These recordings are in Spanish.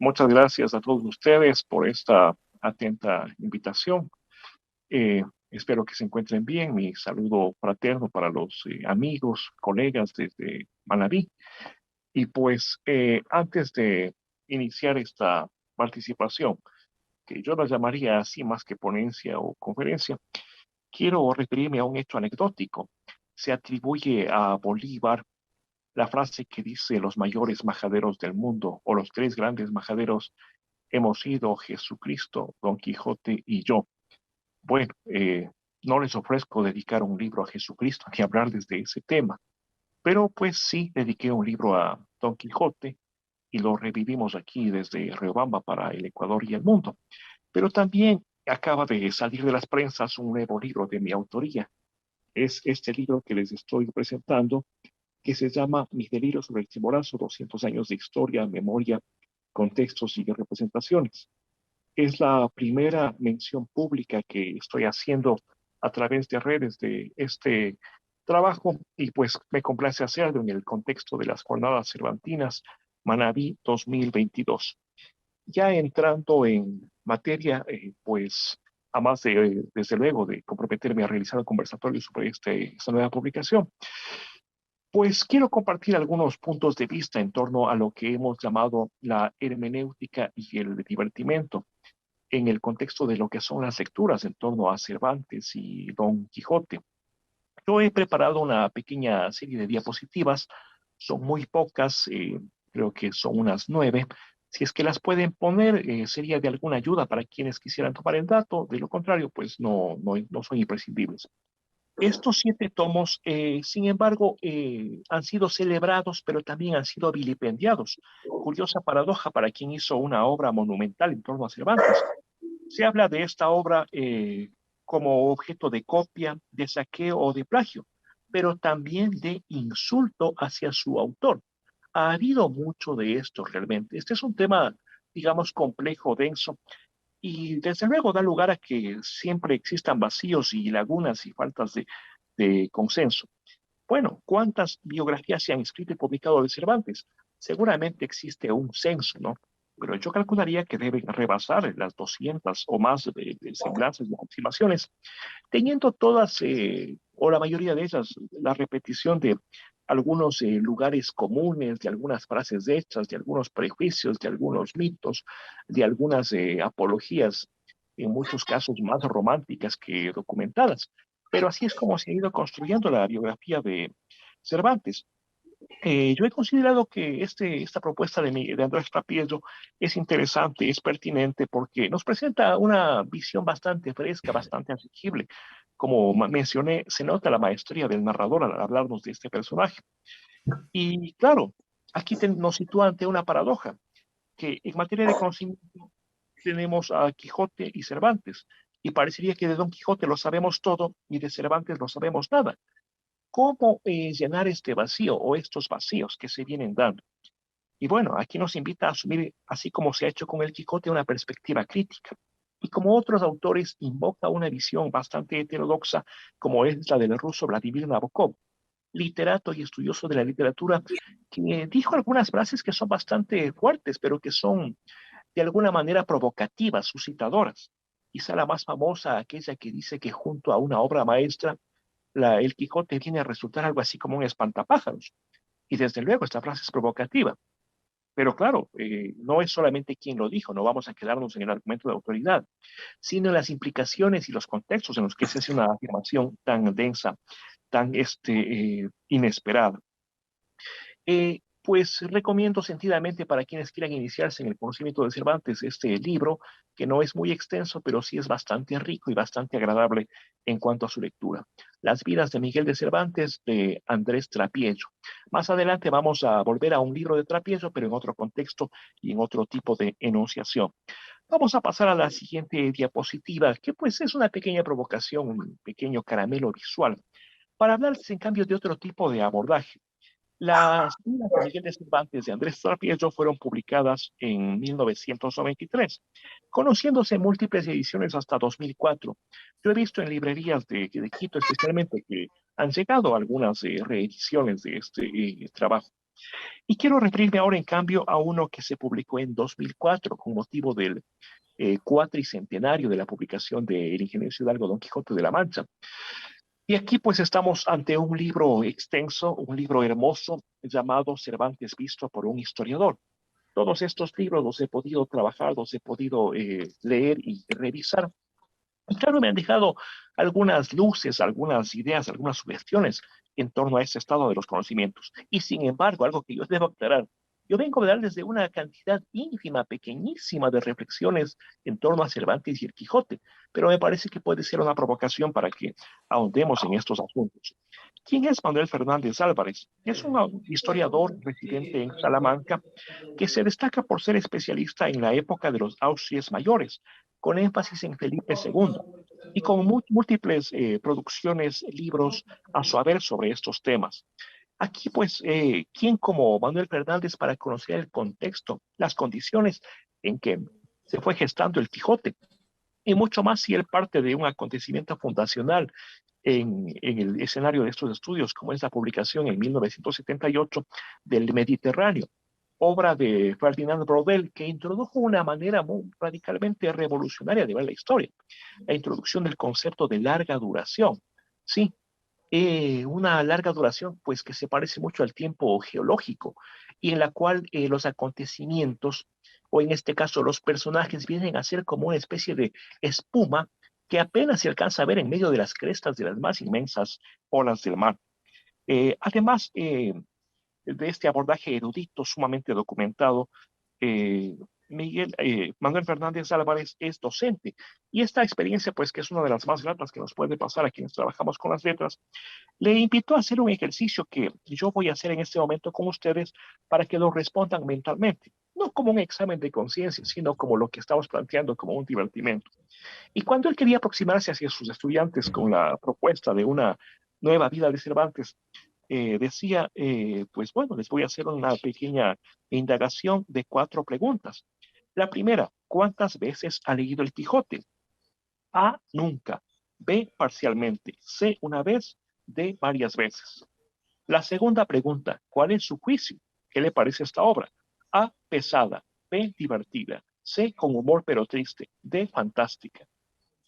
Muchas gracias a todos ustedes por esta atenta invitación. Espero que se encuentren bien. Mi saludo fraterno para los amigos, colegas desde Manabí. Y pues antes de iniciar esta participación, que yo la llamaría así más que ponencia o conferencia, quiero referirme a un hecho anecdótico. Se atribuye a Bolívar la frase que dice los mayores majaderos del mundo o los tres grandes majaderos hemos sido Jesucristo, Don Quijote y yo. Bueno, no les ofrezco dedicar un libro a Jesucristo ni hablar desde ese tema, pero pues sí dediqué un libro a Don Quijote y lo revivimos aquí desde Riobamba para el Ecuador y el mundo. Pero también acaba de salir de las prensas un nuevo libro de mi autoría. Es este libro que les estoy presentando, que se llama Mis delirios sobre el Chimborazo, 200 años de historia, memoria, contextos y representaciones. Es la primera mención pública que estoy haciendo a través de redes de este trabajo y pues me complace hacerlo en el contexto de las jornadas cervantinas Manabí 2022. Ya entrando en materia, pues a más de, desde luego, de comprometerme a realizar un conversatorio sobre esta nueva publicación, pues quiero compartir algunos puntos de vista en torno a lo que hemos llamado la hermenéutica y el divertimento en el contexto de lo que son las lecturas en torno a Cervantes y Don Quijote. Yo he preparado una pequeña serie de diapositivas, son muy pocas, creo que son unas 9. Si es que las pueden poner, sería de alguna ayuda para quienes quisieran tomar el dato. De lo contrario, pues no son imprescindibles. Estos 7 tomos, sin embargo, han sido celebrados, pero también han sido vilipendiados. Curiosa paradoja para quien hizo una obra monumental en torno a Cervantes. Se habla de esta obra como objeto de copia, de saqueo o de plagio, pero también de insulto hacia su autor. Ha habido mucho de esto realmente. Este es un tema, digamos, complejo, denso, y desde luego da lugar a que siempre existan vacíos y lagunas y faltas de consenso. Bueno, ¿cuántas biografías se han escrito y publicado de Cervantes? Seguramente existe un censo, ¿no? Pero yo calcularía que deben rebasar las 200 o más de semblanzas y aproximaciones, teniendo todas, o la mayoría de ellas, la repetición de algunos lugares comunes, de algunas frases hechas, de algunos prejuicios, de algunos mitos, de algunas apologías, en muchos casos más románticas que documentadas. Pero así es como se ha ido construyendo la biografía de Cervantes. Yo he considerado que esta propuesta de Andrés Trapiello es interesante, es pertinente, porque nos presenta una visión bastante fresca, bastante asequible. Como mencioné, se nota la maestría del narrador al hablarnos de este personaje. Y claro, aquí nos sitúa ante una paradoja, que en materia de conocimiento tenemos a Quijote y Cervantes, y parecería que de Don Quijote lo sabemos todo y de Cervantes no sabemos nada. ¿Cómo llenar este vacío o estos vacíos que se vienen dando? Y bueno, aquí nos invita a asumir, así como se ha hecho con el Quijote, una perspectiva crítica. Y como otros autores, invoca una visión bastante heterodoxa, como es la del ruso Vladimir Nabokov, literato y estudioso de la literatura, que dijo algunas frases que son bastante fuertes, pero que son de alguna manera provocativas, suscitadoras. Quizá la más famosa, aquella que dice que junto a una obra maestra, el Quijote viene a resultar algo así como un espantapájaros. Y desde luego esta frase es provocativa. Pero claro, no es solamente quien lo dijo, no vamos a quedarnos en el argumento de autoridad, sino en las implicaciones y los contextos en los que se hace una afirmación tan densa, tan inesperada. Pues recomiendo sentidamente para quienes quieran iniciarse en el conocimiento de Cervantes este libro, que no es muy extenso, pero sí es bastante rico y bastante agradable en cuanto a su lectura. Las vidas de Miguel de Cervantes, de Andrés Trapiello. Más adelante vamos a volver a un libro de Trapiello, pero en otro contexto y en otro tipo de enunciación. Vamos a pasar a la siguiente diapositiva, que pues es una pequeña provocación, un pequeño caramelo visual, para hablarles en cambio de otro tipo de abordaje. Las obras de Miguel de Cervantes de Andrés Trapiello fueron publicadas en 1993, conociéndose múltiples ediciones hasta 2004. Yo he visto en librerías de Quito especialmente que han llegado algunas reediciones de este trabajo. Y quiero referirme ahora, en cambio, a uno que se publicó en 2004 con motivo del cuatricentenario de la publicación de El ingenioso Hidalgo Don Quijote de la Mancha. Y aquí pues estamos ante un libro extenso, un libro hermoso llamado Cervantes visto por un historiador. Todos estos libros los he podido trabajar, los he podido leer y revisar. Y claro, me han dejado algunas luces, algunas ideas, algunas sugestiones en torno a ese estado de los conocimientos. Y sin embargo, algo que yo debo aclarar, yo vengo de dar desde una cantidad ínfima, pequeñísima de reflexiones en torno a Cervantes y el Quijote, pero me parece que puede ser una provocación para que ahondemos en estos asuntos. ¿Quién es Manuel Fernández Álvarez? Es un historiador residente en Salamanca que se destaca por ser especialista en la época de los Austrias mayores, con énfasis en Felipe II, y con múltiples producciones, libros a su haber sobre estos temas. Aquí, pues, ¿quién como Manuel Fernández para conocer el contexto, las condiciones en que se fue gestando el Quijote? Y mucho más si él parte de un acontecimiento fundacional en el escenario de estos estudios, como es la publicación en 1978 del Mediterráneo, obra de Ferdinand Braudel, que introdujo una manera muy radicalmente revolucionaria de ver la historia, la introducción del concepto de larga duración. Sí, una larga duración, pues que se parece mucho al tiempo geológico y en la cual los acontecimientos, o en este caso los personajes, vienen a ser como una especie de espuma que apenas se alcanza a ver en medio de las crestas de las más inmensas olas del mar. Además, de este abordaje erudito, sumamente documentado, Manuel Fernández Álvarez es docente y esta experiencia, pues que es una de las más gratas que nos puede pasar a quienes trabajamos con las letras, le invitó a hacer un ejercicio que yo voy a hacer en este momento con ustedes para que lo respondan mentalmente, no como un examen de conciencia, sino como lo que estamos planteando como un divertimento. Y cuando él quería aproximarse hacia sus estudiantes con la propuesta de una nueva vida de Cervantes, decía, pues bueno, les voy a hacer una pequeña indagación de 4 preguntas. La primera, ¿cuántas veces ha leído el Quijote? A, nunca. B, parcialmente. C, una vez. D, varias veces. La segunda pregunta, ¿cuál es su juicio? ¿Qué le parece esta obra? A, pesada. B, divertida. C, con humor pero triste. D, fantástica.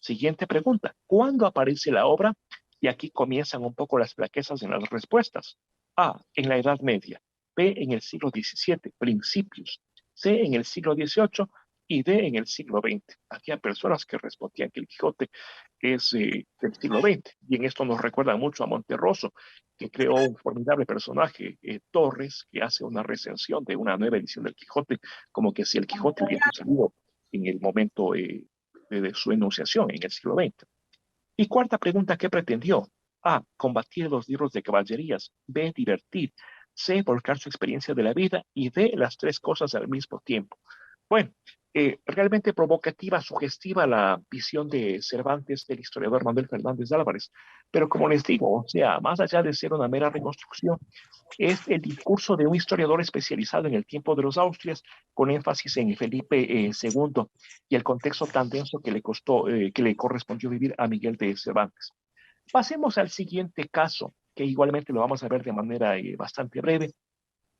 Siguiente pregunta, ¿cuándo aparece la obra? Y aquí comienzan un poco las flaquezas en las respuestas. A, en la Edad Media. B, en el siglo XVII, principios. C, en el siglo XVIII y D, en el siglo XX. Había personas que respondían que el Quijote es del siglo XX. Y en esto nos recuerda mucho a Monterroso, que creó un formidable personaje, Torres, que hace una recensión de una nueva edición del Quijote, como que si el Quijote hubiese salido en el momento de su enunciación en el siglo XX. Y cuarta pregunta, ¿qué pretendió? A, combatir los libros de caballerías. B, divertir. C, volcar su experiencia de la vida. Y D, las 3 cosas al mismo tiempo. Bueno, realmente provocativa, sugestiva la visión de Cervantes del historiador Manuel Fernández Álvarez. Pero como les digo, o sea, más allá de ser una mera reconstrucción, es el discurso de un historiador especializado en el tiempo de los Austrias, con énfasis en Felipe II y el contexto tan denso que le costó, que le correspondió vivir a Miguel de Cervantes. Pasemos al siguiente caso, que igualmente lo vamos a ver de manera bastante breve,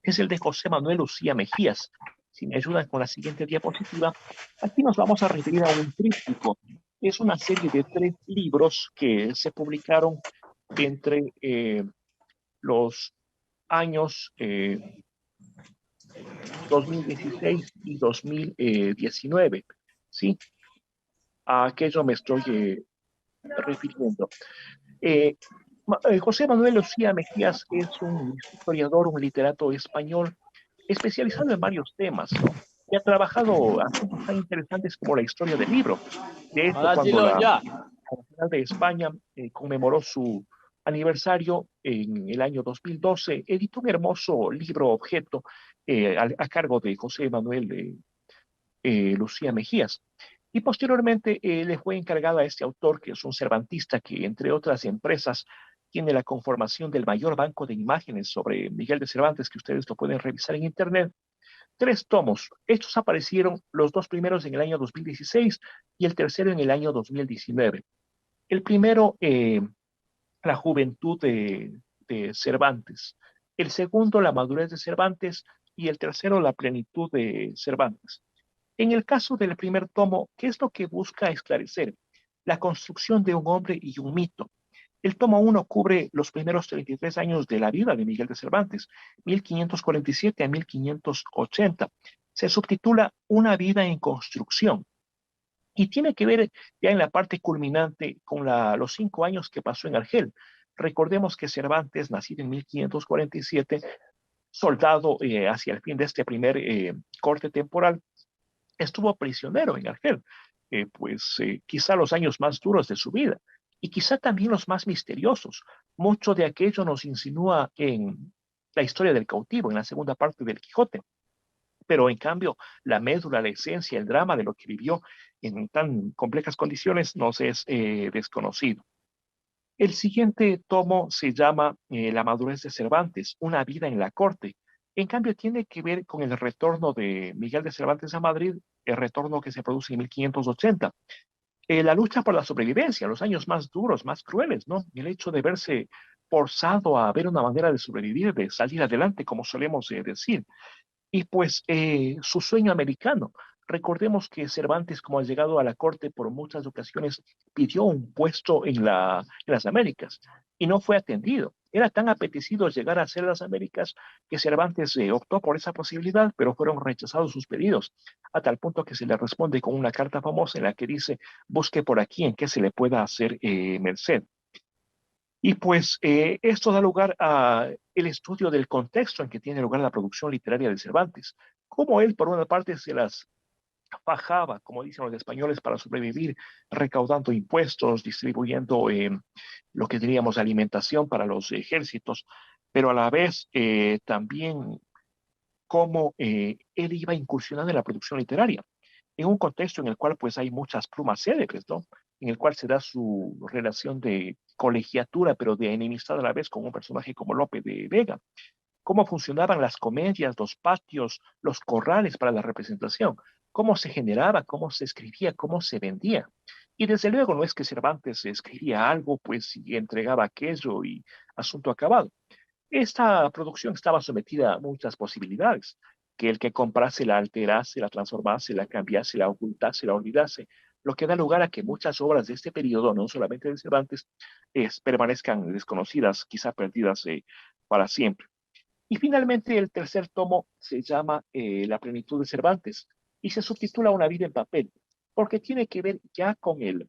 es el de José Manuel Lucía Mejías. Si me ayudan con la siguiente diapositiva, aquí nos vamos a referir a un tríptico. Es una serie de 3 libros que se publicaron entre los años 2016 y 2019. ¿Sí? A aquello me estoy refiriendo. Eh, José Manuel Lucía Mejías es un historiador, un literato español especializado en varios temas, ¿no? Y ha trabajado asuntos tan interesantes como la historia del libro. De hecho, Ahora sí cuando la ya. Nacional de España conmemoró su aniversario en el año 2012, editó un hermoso libro objeto a cargo de José Manuel Lucía Mejías. Y posteriormente le fue encargada a este autor, que es un cervantista que, entre otras empresas, tiene la conformación del mayor banco de imágenes sobre Miguel de Cervantes, que ustedes lo pueden revisar en Internet. 3 tomos. Estos aparecieron los 2 primeros en el año 2016 y el tercero en el año 2019. El primero, La juventud de Cervantes, el segundo, la madurez de Cervantes, y el tercero, la plenitud de Cervantes. En el caso del primer tomo, ¿qué es lo que busca esclarecer? La construcción de un hombre y un mito. El tomo uno cubre los primeros 33 años de la vida de Miguel de Cervantes, 1547 a 1580. Se subtitula Una vida en construcción y tiene que ver ya en la parte culminante con los 5 años que pasó en Argel. Recordemos que Cervantes, nacido en 1547, soldado hacia el fin de este primer corte temporal, estuvo prisionero en Argel, quizá los años más duros de su vida y quizá también los más misteriosos. Mucho de aquello nos insinúa en la historia del cautivo, en la segunda parte del Quijote, pero en cambio la médula, la esencia, el drama de lo que vivió en tan complejas condiciones nos es desconocido. El siguiente tomo se llama La madurez de Cervantes, una vida en la corte. En cambio, tiene que ver con el retorno de Miguel de Cervantes a Madrid, el retorno que se produce en 1580. La lucha por la sobrevivencia, los años más duros, más crueles, ¿no? El hecho de verse forzado a ver una manera de sobrevivir, de salir adelante, como solemos decir. Y su sueño americano. Recordemos que Cervantes, como ha llegado a la corte por muchas ocasiones, pidió un puesto en las Américas y no fue atendido. Era tan apetecido llegar a ser las Américas que Cervantes optó por esa posibilidad, pero fueron rechazados sus pedidos, a tal punto que se le responde con una carta famosa en la que dice, busque por aquí en qué se le pueda hacer merced. Y esto da lugar a el estudio del contexto en que tiene lugar la producción literaria de Cervantes. Cómo él, por una parte, se las fajaba, como dicen los españoles, para sobrevivir, recaudando impuestos, distribuyendo lo que diríamos alimentación para los ejércitos, pero a la vez también cómo él iba incursionando en la producción literaria, en un contexto en el cual pues hay muchas plumas célebres, ¿no? En el cual se da su relación de colegiatura, pero de enemistad a la vez con un personaje como Lope de Vega. Cómo funcionaban las comedias, los patios, los corrales para la representación, cómo se generaba, cómo se escribía, cómo se vendía. Y desde luego no es que Cervantes escribía algo, pues, y entregaba aquello y asunto acabado. Esta producción estaba sometida a muchas posibilidades, que el que comprase la alterase, la transformase, la cambiase, la ocultase, la olvidase, lo que da lugar a que muchas obras de este periodo, no solamente de Cervantes, permanezcan desconocidas, quizá perdidas para siempre. Y finalmente el tercer tomo se llama La plenitud de Cervantes y se subtitula Una vida en papel, porque tiene que ver ya con el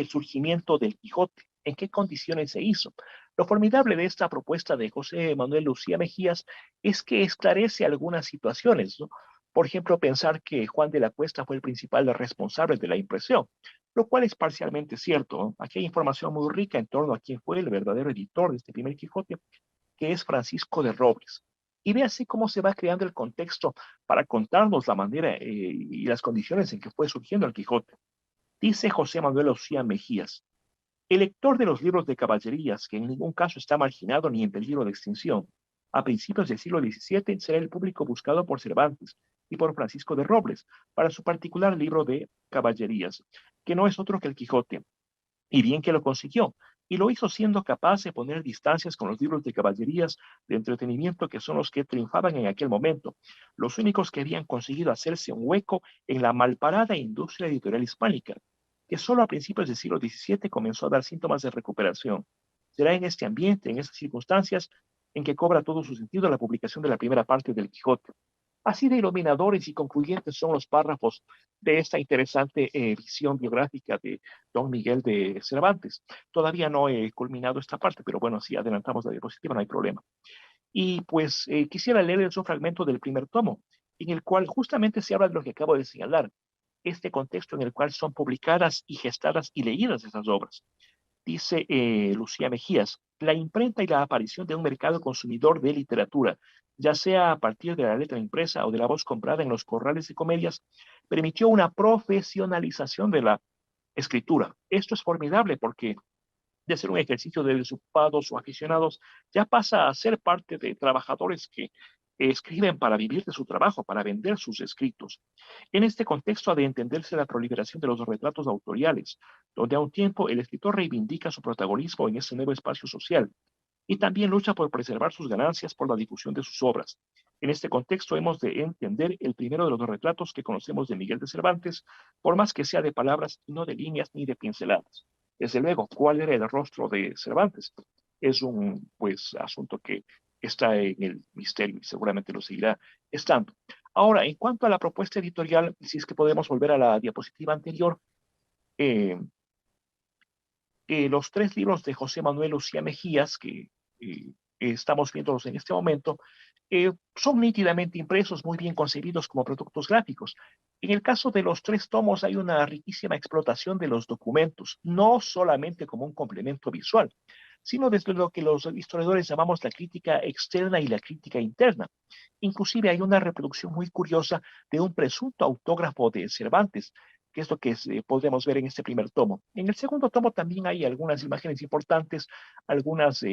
surgimiento del Quijote, en qué condiciones se hizo. Lo formidable de esta propuesta de José Manuel Lucía Mejías es que esclarece algunas situaciones, ¿no? Por ejemplo, pensar que Juan de la Cuesta fue el principal responsable de la impresión, lo cual es parcialmente cierto, ¿no? Aquí hay información muy rica en torno a quién fue el verdadero editor de este primer Quijote, que es Francisco de Robles. Y ve así cómo se va creando el contexto para contarnos la manera y las condiciones en que fue surgiendo el Quijote. Dice José Manuel Lucía Mejías, el lector de los libros de caballerías, que en ningún caso está marginado ni en peligro de extinción, a principios del siglo XVII será el público buscado por Cervantes y por Francisco de Robles para su particular libro de caballerías, que no es otro que el Quijote, y bien que lo consiguió, y lo hizo siendo capaz de poner distancias con los libros de caballerías de entretenimiento que son los que triunfaban en aquel momento, los únicos que habían conseguido hacerse un hueco en la malparada industria editorial hispánica, que solo a principios del siglo XVII comenzó a dar síntomas de recuperación. Será en este ambiente, en estas circunstancias, en que cobra todo su sentido la publicación de la primera parte del Quijote. Así de iluminadores y concluyentes son los párrafos de esta interesante visión biográfica de Don Miguel de Cervantes. Todavía no he culminado esta parte, pero bueno, si adelantamos la diapositiva no hay problema. Y quisiera leerles un fragmento del primer tomo, en el cual justamente se habla de lo que acabo de señalar, este contexto en el cual son publicadas y gestadas y leídas esas obras. Dice Lucía Mejías, la imprenta y la aparición de un mercado consumidor de literatura, ya sea a partir de la letra impresa o de la voz comprada en los corrales de comedias, permitió una profesionalización de la escritura. Esto es formidable porque de ser un ejercicio de desocupados o aficionados, ya pasa a ser parte de trabajadores que escriben para vivir de su trabajo, para vender sus escritos. En este contexto ha de entenderse la proliferación de los retratos autoriales, donde a un tiempo el escritor reivindica su protagonismo en ese nuevo espacio social, y también lucha por preservar sus ganancias por la difusión de sus obras. En este contexto hemos de entender el primero de los dos retratos que conocemos de Miguel de Cervantes, por más que sea de palabras y no de líneas ni de pinceladas. Desde luego, ¿cuál era el rostro de Cervantes? Es un pues asunto que está en el misterio y seguramente lo seguirá estando. Ahora, en cuanto a la propuesta editorial, si es que podemos volver a la diapositiva anterior, eh, los tres libros de José Manuel Lucía Mejías, que estamos viéndolos en este momento, son nítidamente impresos, muy bien concebidos como productos gráficos. En el caso de los tres tomos hay una riquísima explotación de los documentos, no solamente como un complemento visual, sino desde lo que los historiadores llamamos la crítica externa y la crítica interna. Inclusive hay una reproducción muy curiosa de un presunto autógrafo de Cervantes, que es lo que podemos ver en este primer tomo. En el segundo tomo también hay algunas imágenes importantes, algunas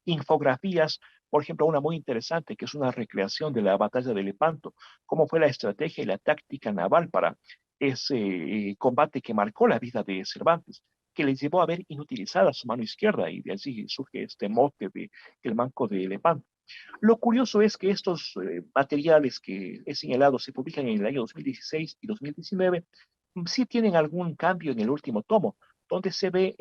infografías, por ejemplo, una muy interesante, que es una recreación de la batalla de Lepanto, cómo fue la estrategia y la táctica naval para ese combate que marcó la vida de Cervantes, que le llevó a ver inutilizada su mano izquierda, y de allí surge este mote de el manco de Lepanto. Lo curioso es que estos materiales que he señalado se publican en el año 2016 y 2019, sí tienen algún cambio en el último tomo, donde se ve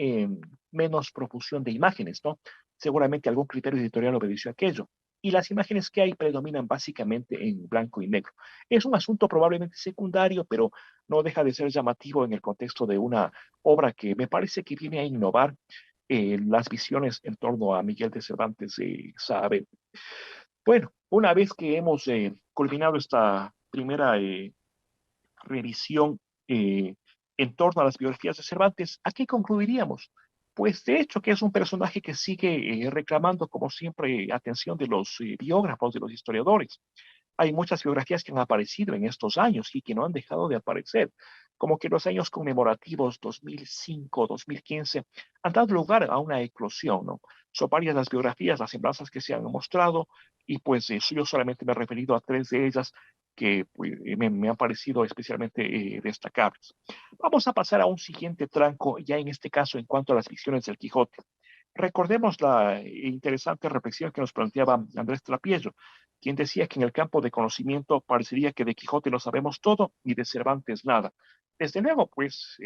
menos profusión de imágenes, ¿no? Seguramente algún criterio editorial obedeció a aquello. Y las imágenes que hay predominan básicamente en blanco y negro. Es un asunto probablemente secundario, pero no deja de ser llamativo en el contexto de una obra que me parece que viene a innovar las visiones en torno a Miguel de Cervantes Saavedra. Bueno, una vez que hemos culminado esta primera revisión eh, en torno a las biografías de Cervantes, ¿a qué concluiríamos? Pues de hecho que es un personaje que sigue reclamando, como siempre, atención de los biógrafos, de los historiadores. Hay muchas biografías que han aparecido en estos años y que no han dejado de aparecer, como que los años conmemorativos 2005, 2015 han dado lugar a una eclosión, ¿no? Son varias las biografías, las semblanzas que se han mostrado, y pues yo solamente me he referido a tres de ellas que pues, me han parecido especialmente destacables. Vamos a pasar a un siguiente tranco, ya en este caso en cuanto a las visiones del Quijote. Recordemos la interesante reflexión que nos planteaba Andrés Trapiello, quien decía que en el campo de conocimiento parecería que de Quijote lo sabemos todo y de Cervantes nada. Desde luego, pues,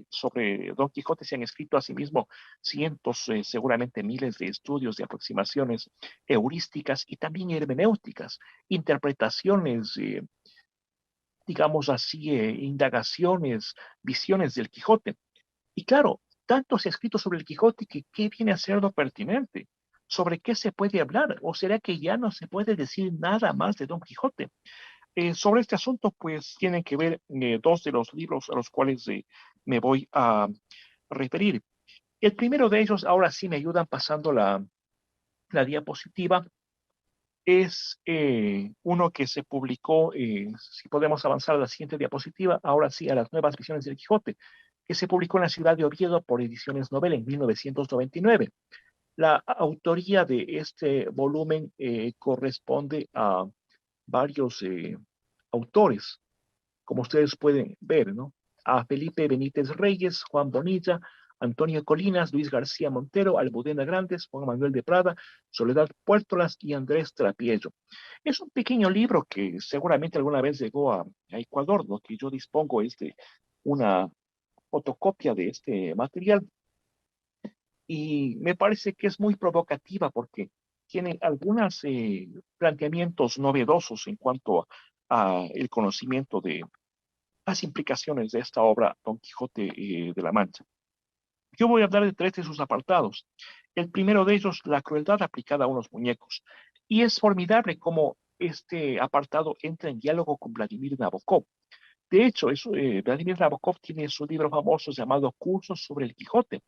sobre Don Quijote se han escrito asimismo cientos, seguramente miles de estudios, de aproximaciones heurísticas y también hermenéuticas, interpretaciones, digamos así, indagaciones, visiones del Quijote. Y claro, tanto se ha escrito sobre el Quijote que ¿qué viene a ser lo pertinente? ¿Sobre qué se puede hablar? ¿O será que ya no se puede decir nada más de Don Quijote? Sobre este asunto, pues tienen que ver dos de los libros a los cuales me voy a referir. El primero de ellos, ahora sí me ayudan pasando la diapositiva, es uno que se publicó, si podemos avanzar a la siguiente diapositiva, ahora sí a las nuevas visiones del Quijote, que se publicó en la ciudad de Oviedo por Ediciones Novela en 1999. La autoría de este volumen corresponde a varios autores, como ustedes pueden ver, ¿no? A Felipe Benítez Reyes, Juan Bonilla, Antonio Colinas, Luis García Montero, Almudena Grandes, Juan Manuel de Prada, Soledad Puertolas y Andrés Trapiello. Es un pequeño libro que seguramente alguna vez llegó a Ecuador. Lo que yo dispongo es de una fotocopia de este material y me parece que es muy provocativa porque tiene algunos planteamientos novedosos en cuanto a el conocimiento de las implicaciones de esta obra Don Quijote de la Mancha. Yo voy a hablar de tres de sus apartados. El primero de ellos, la crueldad aplicada a unos muñecos. Y es formidable cómo este apartado entra en diálogo con Vladimir Nabokov. De hecho, Vladimir Nabokov tiene su libro famoso llamado Cursos sobre el Quijote,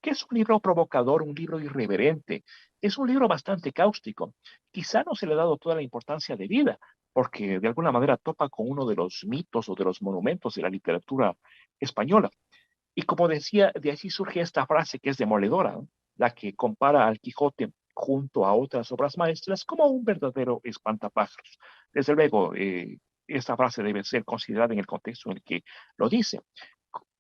que es un libro provocador, un libro irreverente, es un libro bastante cáustico. Quizá no se le ha dado toda la importancia de vida, porque de alguna manera topa con uno de los mitos o de los monumentos de la literatura española. Y como decía, de allí surge esta frase que es demoledora, ¿no? La que compara al Quijote junto a otras obras maestras como un verdadero espantapájaros. Desde luego, esta frase debe ser considerada en el contexto en el que lo dice.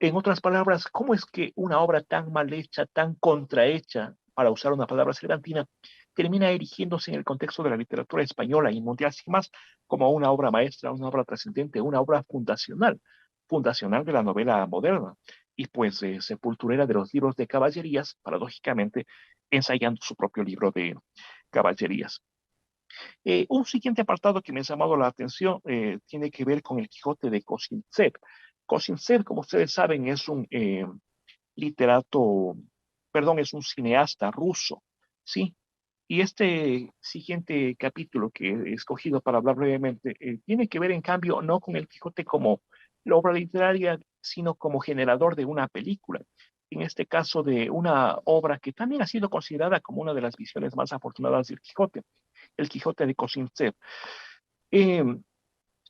En otras palabras, ¿cómo es que una obra tan mal hecha, tan contrahecha, para usar una palabra cervantina, termina erigiéndose en el contexto de la literatura española y mundial sin más como una obra maestra, una obra trascendente, una obra fundacional de la novela moderna y pues sepulturera de los libros de caballerías, paradójicamente ensayando su propio libro de caballerías. Un siguiente apartado que me ha llamado la atención tiene que ver con el Quijote de Kozintsev. Kozintsev, como ustedes saben, es un literato, perdón, es un cineasta ruso, ¿sí? Y este siguiente capítulo que he escogido para hablar brevemente tiene que ver, en cambio, no con el Quijote como la obra literaria, sino como generador de una película. En este caso, de una obra que también ha sido considerada como una de las visiones más afortunadas del Quijote, el Quijote de Kozintsev. Eh,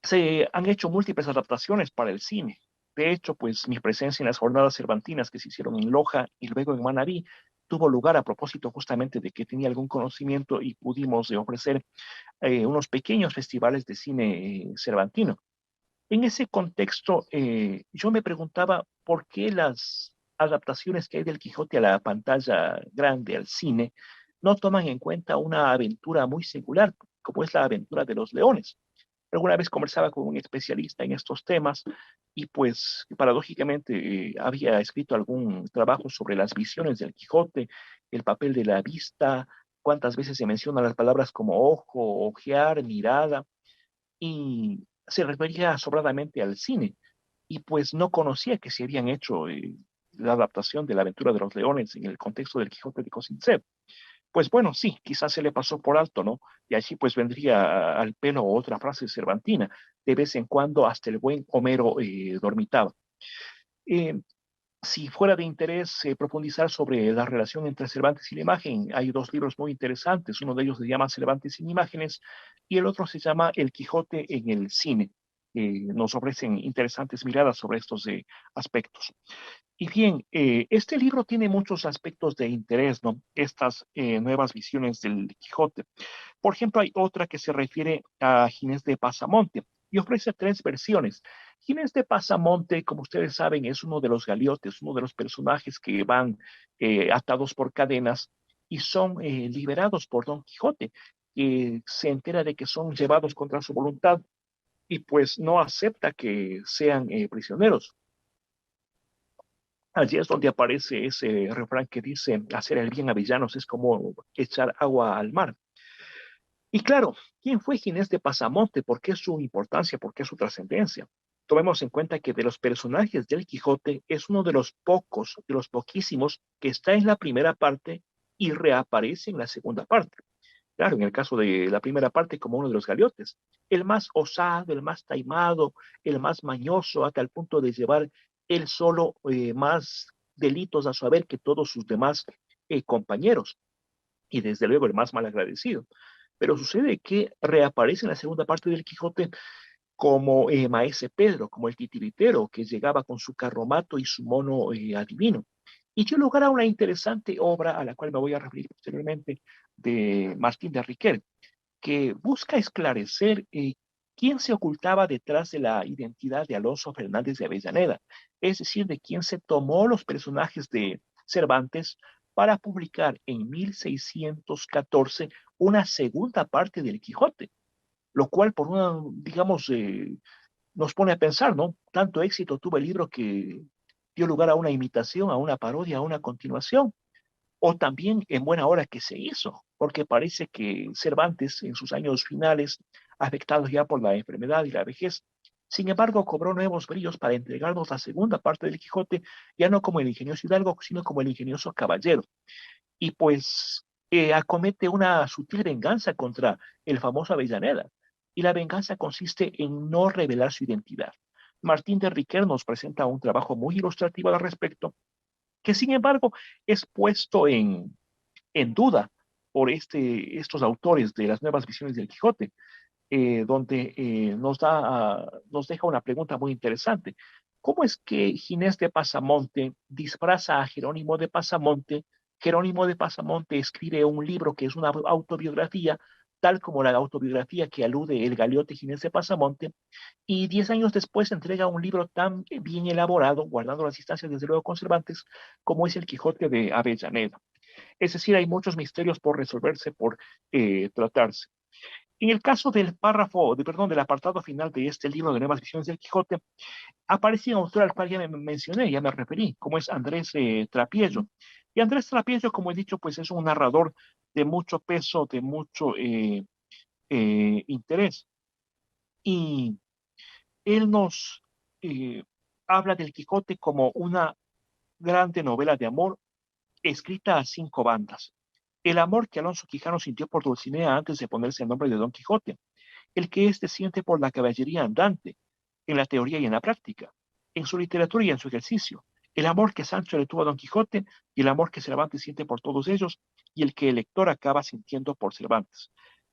Se han hecho múltiples adaptaciones para el cine. De hecho, pues mi presencia en las jornadas cervantinas que se hicieron en Loja y luego en Manabí tuvo lugar a propósito justamente de que tenía algún conocimiento y pudimos ofrecer unos pequeños festivales de cine cervantino. En ese contexto, yo me preguntaba por qué las adaptaciones que hay del Quijote a la pantalla grande, al cine, no toman en cuenta una aventura muy singular, como es la aventura de los leones. Alguna vez conversaba con un especialista en estos temas y pues paradójicamente había escrito algún trabajo sobre las visiones del Quijote, el papel de la vista, cuántas veces se mencionan las palabras como ojo, ojear, mirada, y se refería sobradamente al cine. Y pues no conocía que se habían hecho la adaptación de la aventura de los leones en el contexto del Quijote de Cosincer. Pues bueno, sí, quizás se le pasó por alto, ¿no? Y allí pues vendría al pelo otra frase cervantina, de vez en cuando hasta el buen Homero dormitaba. Eh, si fuera de interés profundizar sobre la relación entre Cervantes y la imagen, hay dos libros muy interesantes. Uno de ellos se llama Cervantes sin imágenes y el otro se llama El Quijote en el cine. Nos ofrecen interesantes miradas sobre estos aspectos. Y bien, este libro tiene muchos aspectos de interés, ¿no? Estas nuevas visiones del Quijote. Por ejemplo, hay otra que se refiere a Ginés de Pasamonte y ofrece tres versiones. Ginés de Pasamonte, como ustedes saben, es uno de los galiotes, uno de los personajes que van atados por cadenas y son liberados por Don Quijote, que se entera de que son llevados contra su voluntad y pues no acepta que sean prisioneros. Allí es donde aparece ese refrán que dice, hacer el bien a villanos es como echar agua al mar. Y claro, ¿quién fue Ginés de Pasamonte? ¿Por qué su importancia? ¿Por qué su trascendencia? Tomemos en cuenta que de los personajes del Quijote es uno de los pocos, de los poquísimos que está en la primera parte y reaparece en la segunda parte. Claro, en el caso de la primera parte, como uno de los galiotes, el más osado, el más taimado, el más mañoso, hasta el punto de llevar él solo más delitos a su haber que todos sus demás compañeros, y desde luego el más malagradecido. Pero sucede que reaparece en la segunda parte del Quijote como Maese Pedro, como el titiritero que llegaba con su carromato y su mono adivino. Y dio lugar a una interesante obra a la cual me voy a referir posteriormente de Martín de Riquer, que busca esclarecer quién se ocultaba detrás de la identidad de Alonso Fernández de Avellaneda, es decir, de quién se tomó los personajes de Cervantes para publicar en 1614 una segunda parte del Quijote, lo cual por una, digamos, nos pone a pensar, ¿no? Tanto éxito tuvo el libro que dio lugar a una imitación, a una parodia, a una continuación, o también en buena hora que se hizo, porque parece que Cervantes en sus años finales, afectados ya por la enfermedad y la vejez, sin embargo cobró nuevos brillos para entregarnos la segunda parte del Quijote, ya no como el ingenioso hidalgo, sino como el ingenioso caballero. Y pues acomete una sutil venganza contra el famoso Avellaneda, y la venganza consiste en no revelar su identidad. Martín de Riquer nos presenta un trabajo muy ilustrativo al respecto, que sin embargo es puesto en duda por estos autores de las nuevas visiones del Quijote, donde nos deja una pregunta muy interesante. ¿Cómo es que Ginés de Pasamonte disfraza a Jerónimo de Pasamonte? Jerónimo de Pasamonte escribe un libro que es una autobiografía, tal como la autobiografía que alude el galeote Ginés de Pasamonte, y 10 años después entrega un libro tan bien elaborado, guardando las distancias desde luego conservantes, como es el Quijote de Avellaneda. Es decir, hay muchos misterios por resolverse, por tratarse. En el caso del párrafo, perdón, del apartado final de este libro de Nuevas Visiones del Quijote, aparece un autor al cual ya me mencioné, ya me referí, como es Andrés Trapiello. Y Andrés Trapiello, como he dicho, pues es un narrador de mucho peso, de mucho interés. Y él nos habla del Quijote como una grande novela de amor escrita a cinco bandas. El amor que Alonso Quijano sintió por Dulcinea antes de ponerse el nombre de Don Quijote, el que éste siente por la caballería andante, en la teoría y en la práctica, en su literatura y en su ejercicio, el amor que Sancho le tuvo a Don Quijote y el amor que Cervantes siente por todos ellos y el que el lector acaba sintiendo por Cervantes.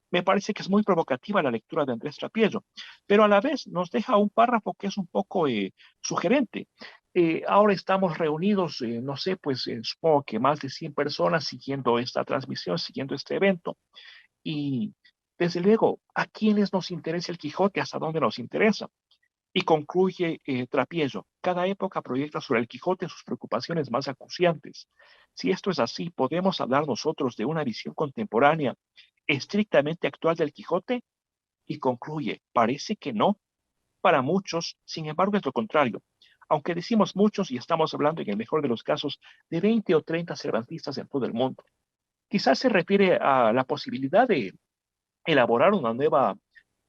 Me parece que es muy provocativa la lectura de Andrés Trapiello, pero a la vez nos deja un párrafo que es un poco sugerente. Ahora estamos reunidos, no sé, pues supongo que más de 100 personas siguiendo esta transmisión, siguiendo este evento, y desde luego, ¿a quiénes nos interesa el Quijote? ¿Hasta dónde nos interesa? Y concluye Trapiello, cada época proyecta sobre el Quijote sus preocupaciones más acuciantes. Si esto es así, ¿podemos hablar nosotros de una visión contemporánea estrictamente actual del Quijote? Y concluye, parece que no. Para muchos, sin embargo, es lo contrario. Aunque decimos muchos y estamos hablando en el mejor de los casos de 20 o 30 cervantistas en todo el mundo. Quizás se refiere a la posibilidad de elaborar una nueva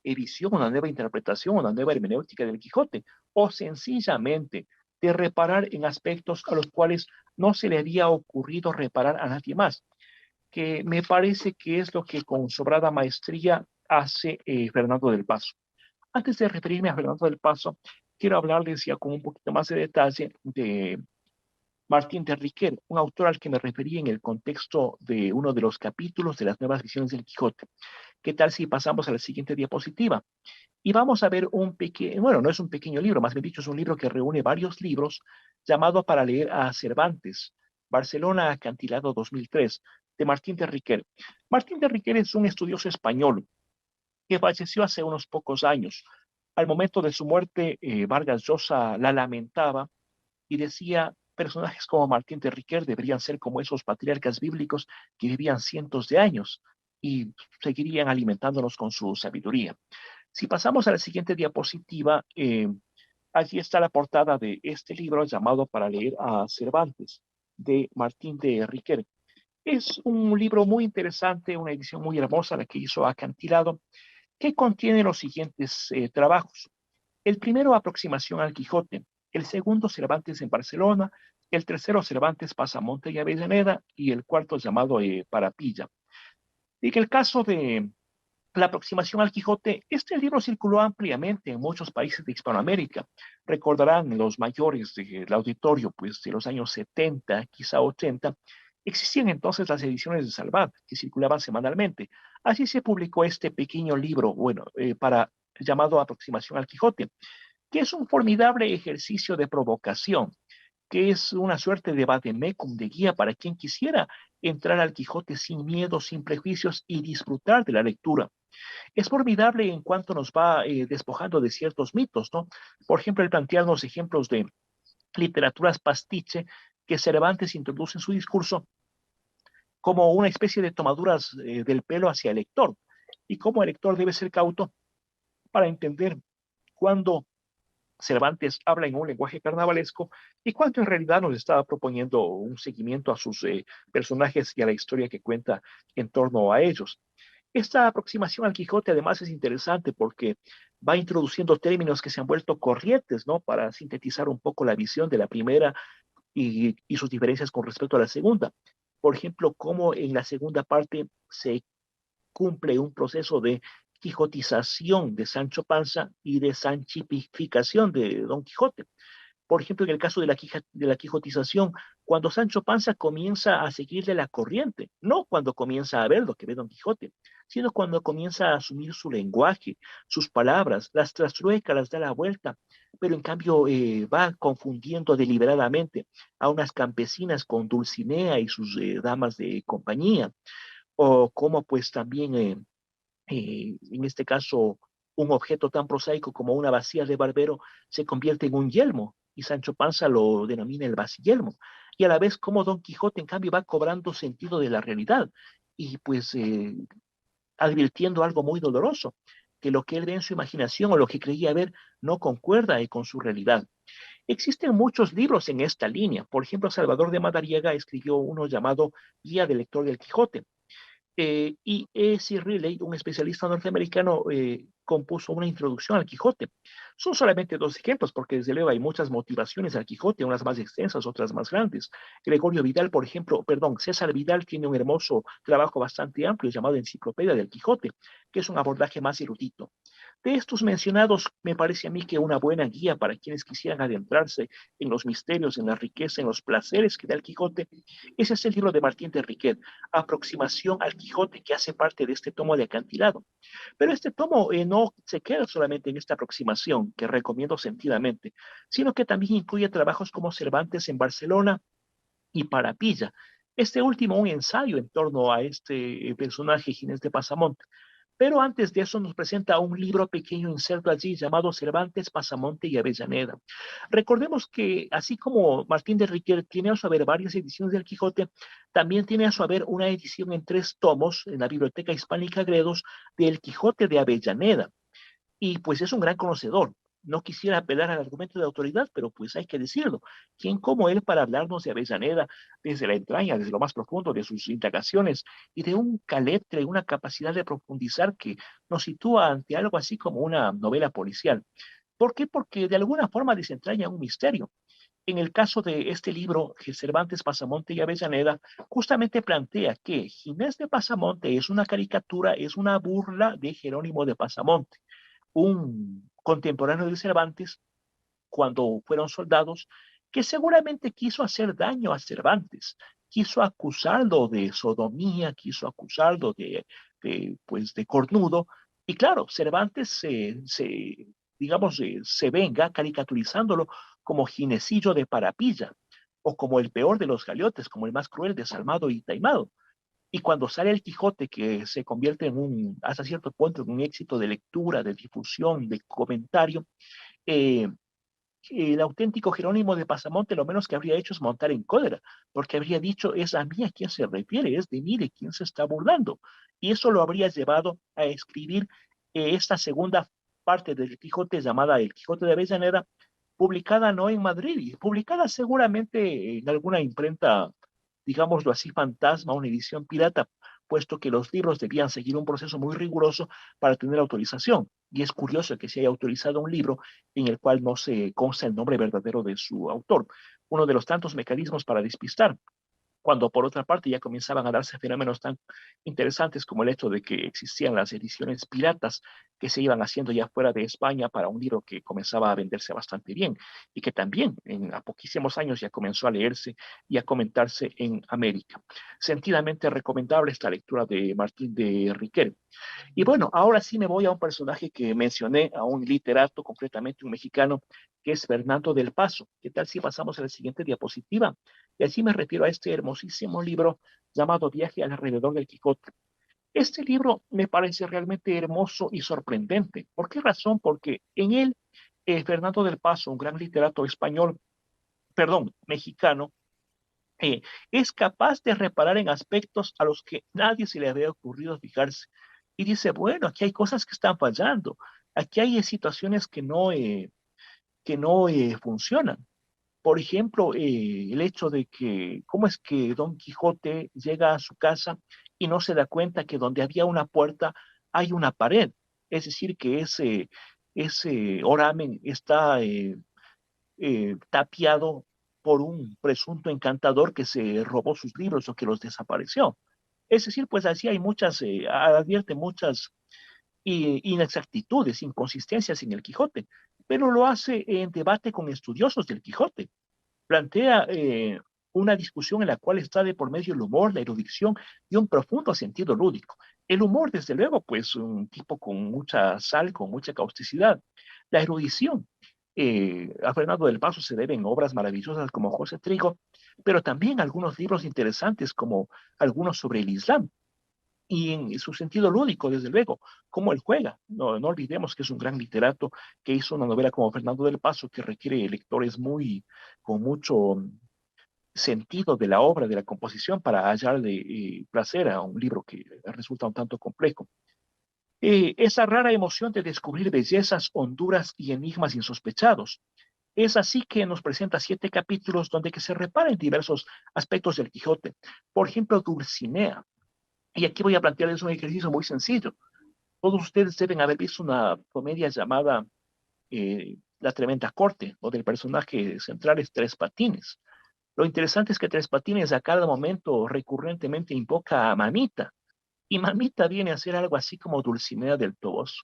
edición, una nueva interpretación, una nueva hermenéutica del Quijote, o sencillamente de reparar en aspectos a los cuales no se le había ocurrido reparar a nadie más, que me parece que es lo que con sobrada maestría hace Fernando del Paso. Antes de referirme a Fernando del Paso, quiero hablarles ya con un poquito más de detalle de Martín de Riquer, un autor al que me referí en el contexto de uno de los capítulos de las nuevas visiones del Quijote. ¿Qué tal si pasamos a la siguiente diapositiva? Y vamos a ver un pequeño, bueno, no es un pequeño libro, más bien dicho, es un libro que reúne varios libros llamado Para leer a Cervantes, Barcelona, Acantilado 2003, de Martín de Riquer. Martín de Riquer es un estudioso español que falleció hace unos pocos años. Al momento de su muerte, Vargas Llosa la lamentaba y decía, personajes como Martín de Riquer deberían ser como esos patriarcas bíblicos que vivían cientos de años y seguirían alimentándonos con su sabiduría. Si pasamos a la siguiente diapositiva, allí está la portada de este libro llamado Para leer a Cervantes, de Martín de Riquer. Es un libro muy interesante, una edición muy hermosa, la que hizo Acantilado, que contiene los siguientes trabajos. El primero, Aproximación al Quijote. El segundo, Cervantes en Barcelona. El tercero, Cervantes, Pasamonte y Avellaneda. Y el cuarto, llamado Parapilla. Y que el caso de la aproximación al Quijote, este libro circuló ampliamente en muchos países de Hispanoamérica. Recordarán los mayores del auditorio, pues de los años 70, quizá 80, existían entonces las ediciones de Salvat, que circulaban semanalmente. Así se publicó este pequeño libro, bueno, llamado Aproximación al Quijote, que es un formidable ejercicio de provocación, que es una suerte de vademecum, de guía para quien quisiera entrar al Quijote sin miedo, sin prejuicios y disfrutar de la lectura. Es formidable en cuanto nos va despojando de ciertos mitos, ¿no? Por ejemplo, el plantearnos ejemplos de literaturas pastiche que Cervantes introduce en su discurso como una especie de tomaduras del pelo hacia el lector y cómo el lector debe ser cauto para entender cuándo Cervantes habla en un lenguaje carnavalesco y cuánto en realidad nos estaba proponiendo un seguimiento a sus personajes y a la historia que cuenta en torno a ellos. Esta aproximación al Quijote además es interesante porque va introduciendo términos que se han vuelto corrientes, ¿no? Para sintetizar un poco la visión de la primera y sus diferencias con respecto a la segunda. Por ejemplo, cómo en la segunda parte se cumple un proceso de quijotización de Sancho Panza y de sanchificación de Don Quijote. Por ejemplo, en el caso de la quijotización, cuando Sancho Panza comienza a seguirle la corriente, no cuando comienza a ver lo que ve Don Quijote, sino cuando comienza a asumir su lenguaje, sus palabras, las trastrueca, las da la vuelta, pero en cambio va confundiendo deliberadamente a unas campesinas con Dulcinea y sus damas de compañía, o como pues también en este caso, un objeto tan prosaico como una vacía de barbero se convierte en un yelmo y Sancho Panza lo denomina el vaciyelmo. y a la vez cómo Don Quijote, en cambio, va cobrando sentido de la realidad y pues advirtiendo algo muy doloroso, que lo que él ve en su imaginación o lo que creía ver no concuerda con su realidad. Existen muchos libros en esta línea. Por ejemplo, Salvador de Madariaga escribió uno llamado Guía del Lector del Quijote. Y E. C. Riley, un especialista norteamericano, compuso una introducción al Quijote. Son solamente dos ejemplos, porque desde luego hay muchas motivaciones al Quijote, unas más extensas, otras más grandes. Gregorio Vidal, por ejemplo, perdón, César Vidal tiene un hermoso trabajo bastante amplio llamado Enciclopedia del Quijote, que es un abordaje más erudito. De estos mencionados, me parece a mí que una buena guía para quienes quisieran adentrarse en los misterios, en la riqueza, en los placeres que da el Quijote, ese es el libro de Martín de Riquet, Aproximación al Quijote, que hace parte de este tomo de Acantilado. Pero este tomo no se queda solamente en esta aproximación, que recomiendo sentidamente, sino que también incluye trabajos como Cervantes en Barcelona y Parapilla. Este último, un ensayo en torno a este personaje Ginés de Pasamonte. Pero antes de eso nos presenta un libro pequeño inserto allí llamado Cervantes, Pasamonte y Avellaneda. Recordemos que así como Martín de Riquer tiene a su haber varias ediciones del Quijote, también tiene a su haber una edición en 3 tomos en la Biblioteca Hispánica Gredos del Quijote de Avellaneda. Y pues es un gran conocedor. No quisiera apelar al argumento de autoridad, pero pues hay que decirlo. ¿Quién como él para hablarnos de Avellaneda desde la entraña, desde lo más profundo de sus indagaciones y de un caletre, una capacidad de profundizar que nos sitúa ante algo así como una novela policial? ¿Por qué? Porque de alguna forma desentraña un misterio. En el caso de este libro, Cervantes, Pasamonte y Avellaneda, justamente plantea que Ginés de Pasamonte es una caricatura, es una burla de Jerónimo de Pasamonte, un contemporáneo de Cervantes cuando fueron soldados, que seguramente quiso hacer daño a Cervantes, quiso acusarlo de sodomía, quiso acusarlo pues, de cornudo, y claro, Cervantes digamos, se venga caricaturizándolo como Ginesillo de Parapilla, o como el peor de los galeotes, como el más cruel, desalmado y taimado. Y cuando sale el Quijote, que se convierte hasta cierto punto, en un éxito de lectura, de difusión, de comentario, eh, el auténtico Jerónimo de Pasamonte lo menos que habría hecho es montar en cólera, porque habría dicho, es a mí a quien se refiere, es de mí de quien se está burlando. Y eso lo habría llevado a escribir esta segunda parte del Quijote llamada El Quijote de Avellaneda, publicada no en Madrid, publicada seguramente en alguna imprenta, digámoslo así, fantasma, una edición pirata, puesto que los libros debían seguir un proceso muy riguroso para tener autorización. Y es curioso que se haya autorizado un libro en el cual no se consta el nombre verdadero de su autor. Uno de los tantos mecanismos para despistar, cuando por otra parte ya comenzaban a darse fenómenos tan interesantes como el hecho de que existían las ediciones piratas que se iban haciendo ya fuera de España para un libro que comenzaba a venderse bastante bien y que también a poquísimos años ya comenzó a leerse y a comentarse en América. Sentidamente recomendable esta lectura de Martín de Riquel. Y bueno, ahora sí me voy a un personaje que mencioné, a un literato, concretamente un mexicano, que es Fernando del Paso. ¿Qué tal si pasamos a la siguiente diapositiva? Y así me refiero a este hermosísimo libro llamado Viaje alrededor del Quijote. Este libro me parece realmente hermoso y sorprendente. ¿Por qué razón? Porque en él, Fernando del Paso, un gran literato español, perdón, mexicano, eh, es capaz de reparar en aspectos a los que nadie se le había ocurrido fijarse. Y dice, bueno, aquí hay cosas que están fallando, aquí hay situaciones que no funcionan. Por ejemplo, el hecho de que, ¿cómo es que Don Quijote llega a su casa y no se da cuenta que donde había una puerta hay una pared? Es decir, que ese oramen está tapiado por un presunto encantador que se robó sus libros o que los desapareció. Es decir, pues así hay muchas, advierte muchas inexactitudes, inconsistencias en el Quijote, pero lo hace en debate con estudiosos del Quijote. Plantea una discusión en la cual está de por medio el humor, la erudición y un profundo sentido lúdico. El humor, desde luego, pues un tipo con mucha sal, con mucha causticidad. La erudición, a Fernando del Paso se deben obras maravillosas como José Trigo, pero también algunos libros interesantes como algunos sobre el Islam y en su sentido lúdico, desde luego, cómo él juega. No, no olvidemos que es un gran literato que hizo una novela como Fernando del Paso que requiere lectores con mucho sentido de la obra, de la composición, para hallarle placer a un libro que resulta un tanto complejo. Esa rara emoción de descubrir bellezas, honduras y enigmas insospechados. Es así que nos presenta 7 capítulos donde que se repara en diversos aspectos del Quijote. Por ejemplo, Dulcinea. Y aquí voy a plantearles un ejercicio muy sencillo. Todos ustedes deben haber visto una comedia llamada La Tremenda Corte, donde el personaje central es Tres Patines. Lo interesante es que Tres Patines a cada momento recurrentemente invoca a Mamita, y Mamita viene a ser algo así como Dulcinea del Toboso.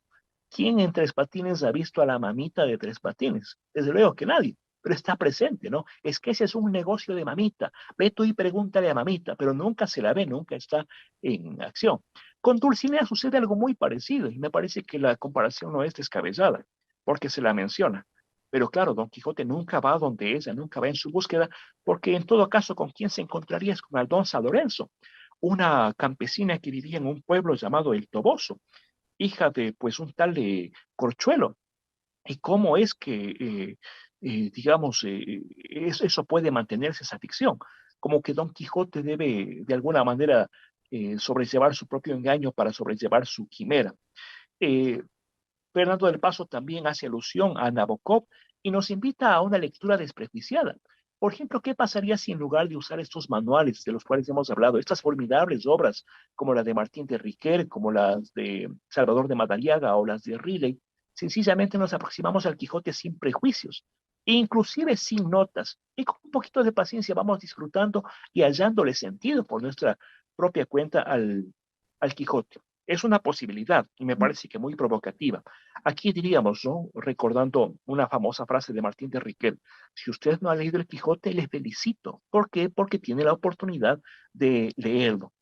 ¿Quién en Tres Patines ha visto a la mamita de Tres Patines? Desde luego que nadie, pero está presente, ¿no? Es que ese es un negocio de Mamita. Ve tú y pregúntale a Mamita, pero nunca se la ve, nunca está en acción. Con Dulcinea sucede algo muy parecido y me parece que la comparación no es descabellada, porque se la menciona. Pero claro, Don Quijote nunca va donde ella, nunca va en su búsqueda, porque en todo caso, ¿con quién se encontraría? Es con Aldonza Lorenzo, una campesina que vivía en un pueblo llamado El Toboso, hija de pues un tal de Corchuelo. ¿Y cómo es que, digamos, eso puede mantenerse, esa ficción? Como que Don Quijote debe de alguna manera sobrellevar su propio engaño para sobrellevar su quimera. Eh, Fernando del Paso también hace alusión a Nabokov y nos invita a una lectura desprejuiciada. Por ejemplo, ¿qué pasaría si en lugar de usar estos manuales de los cuales hemos hablado, estas formidables obras como la de Martín de Riquer, como las de Salvador de Madariaga o las de Riley, sencillamente nos aproximamos al Quijote sin prejuicios, e inclusive sin notas, y con un poquito de paciencia vamos disfrutando y hallándole sentido por nuestra propia cuenta al Quijote? Es una posibilidad y me parece que muy provocativa. Aquí diríamos, ¿no? Recordando una famosa frase de Martín de Riquel: si usted no ha leído El Quijote, le felicito. ¿Por qué? Porque tiene la oportunidad de leerlo.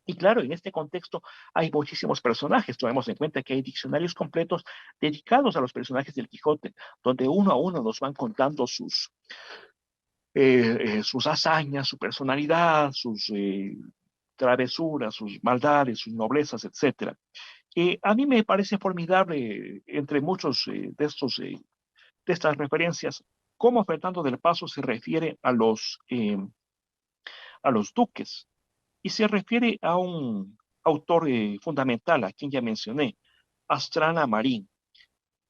Y claro, en este contexto hay muchísimos personajes. Tomemos en cuenta que hay diccionarios completos dedicados a los personajes del Quijote, donde uno a uno nos van contando sus hazañas, su personalidad, sus travesuras, sus maldades, sus noblezas, etcétera. A mí me parece formidable, entre muchos de estas referencias, cómo Fernando del Paso se refiere a los duques y se refiere a un autor fundamental, a quien ya mencioné, Astrana Marín.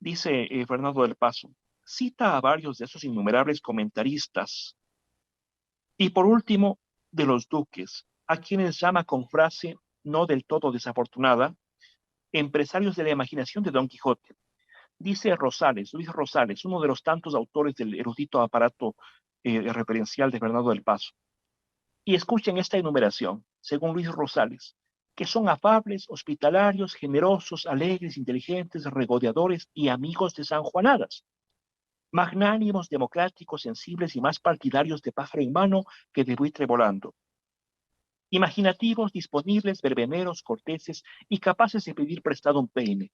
Dice Fernando del Paso, cita a varios de esos innumerables comentaristas y por último de los duques, a quienes llama con frase no del todo desafortunada, empresarios de la imaginación de Don Quijote. Dice Rosales, Luis Rosales, uno de los tantos autores del erudito aparato referencial de Fernando del Paso. Y escuchen esta enumeración, según Luis Rosales, que son afables, hospitalarios, generosos, alegres, inteligentes, regodeadores y amigos de San Juanadas, magnánimos, democráticos, sensibles y más partidarios de pájaro en mano que de buitre volando, imaginativos, disponibles, verbeneros, corteses y capaces de pedir prestado un peine,